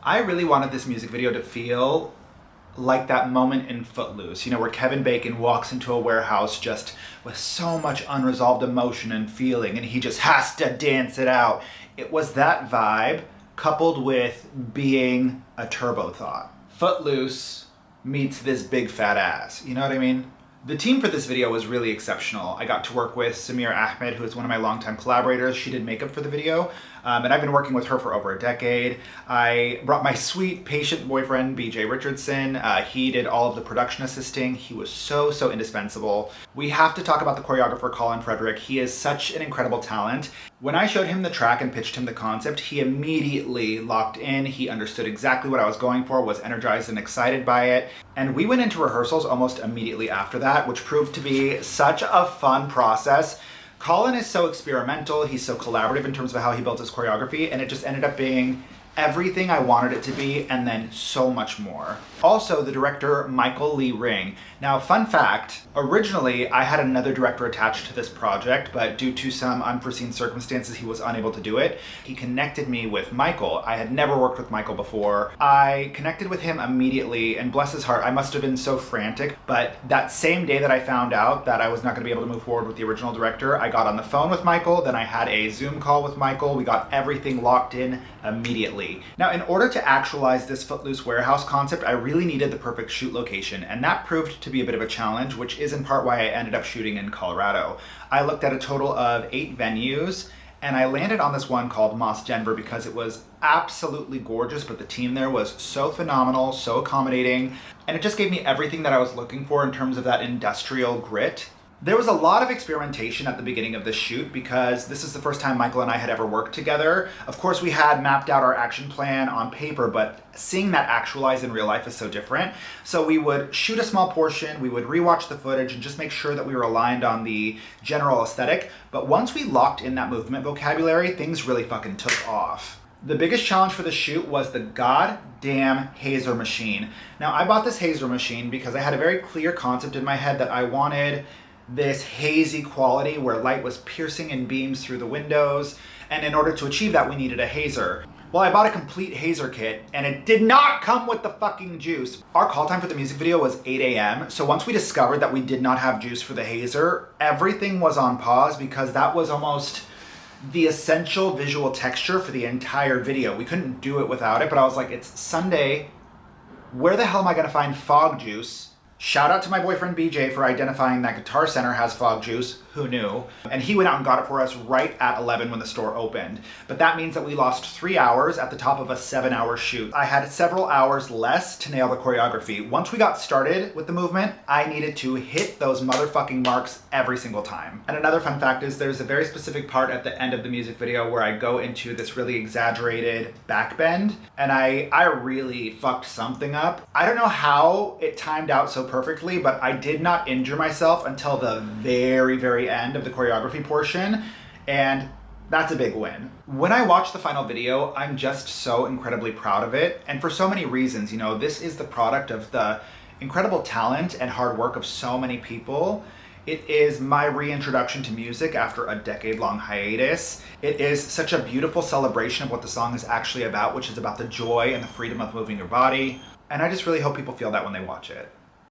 I really wanted this music video to feel like that moment in Footloose, where Kevin Bacon walks into a warehouse just with so much unresolved emotion and feeling, and he just has to dance it out. It was that vibe coupled with being a Turbo Thought. Footloose meets this big fat ass, you know what I mean? The team for this video was really exceptional. I got to work with Samir Ahmed, who is one of my longtime collaborators. She did makeup for the video, and I've been working with her for over a decade. I brought my sweet, patient boyfriend, BJ Richardson. He did all of the production assisting. He was so indispensable. We have to talk about the choreographer, Colin Frederick. He is such an incredible talent. When I showed him the track and pitched him the concept, he immediately locked in. He understood exactly what I was going for, was energized and excited by it. And we went into rehearsals almost immediately after that, which proved to be such a fun process. Colin is so experimental, he's so collaborative in terms of how he built his choreography, and it just ended up being everything I wanted it to be, and then so much more. Also, the director, Michael Lee Ring. Now, fun fact, originally I had another director attached to this project, but due to some unforeseen circumstances, he was unable to do it. He connected me with Michael. I had never worked with Michael before. I connected with him immediately, and bless his heart, I must have been so frantic, but that same day that I found out that I was not gonna be able to move forward with the original director, I got on the phone with Michael, then I had a Zoom call with Michael. We got everything locked in immediately. Now, in order to actualize this Footloose warehouse concept, I really needed the perfect shoot location, and that proved to be a bit of a challenge, which is in part why I ended up shooting in Colorado. I looked at a total of 8 venues, and I landed on this one called Moss Denver because it was absolutely gorgeous, but the team there was so phenomenal, so accommodating, and it just gave me everything that I was looking for in terms of that industrial grit. There was a lot of experimentation at the beginning of this shoot because this is the first time Michael and I had ever worked together. Of course, we had mapped out our action plan on paper, but seeing that actualized in real life is so different. So we would shoot a small portion, we would rewatch the footage and just make sure that we were aligned on the general aesthetic. But once we locked in that movement vocabulary, things really fucking took off. The biggest challenge for the shoot was the goddamn hazer machine. Now, I bought this hazer machine because I had a very clear concept in my head that I wanted this hazy quality where light was piercing in beams through the windows, and in order to achieve that we needed a hazer. Well, I bought a complete hazer kit and it did not come with the fucking juice. Our call time for the music video was 8 a.m. So once we discovered that we did not have juice for the hazer, everything was on pause because that was almost the essential visual texture for the entire video. We couldn't do it without it, but I was like, it's Sunday. Where the hell am I gonna find fog juice? Shout out to my boyfriend BJ for identifying that Guitar Center has fog juice. Who knew? And he went out and got it for us right at 11 when the store opened. But that means that we lost 3 hours at the top of a 7-hour shoot. I had several hours less to nail the choreography. Once we got started with the movement, I needed to hit those motherfucking marks every single time. And another fun fact is there's a very specific part at the end of the music video where I go into this really exaggerated back bend, and I really fucked something up. I don't know how it timed out so perfectly, but I did not injure myself until the very end of the choreography portion, and that's a big win. When I watch the final video, I'm just so incredibly proud of it, and for so many reasons. This is the product of the incredible talent and hard work of so many people. It is my reintroduction to music after a decade-long hiatus. It is such a beautiful celebration of what the song is actually about, which is about the joy and the freedom of moving your body, and I just really hope people feel that when they watch it.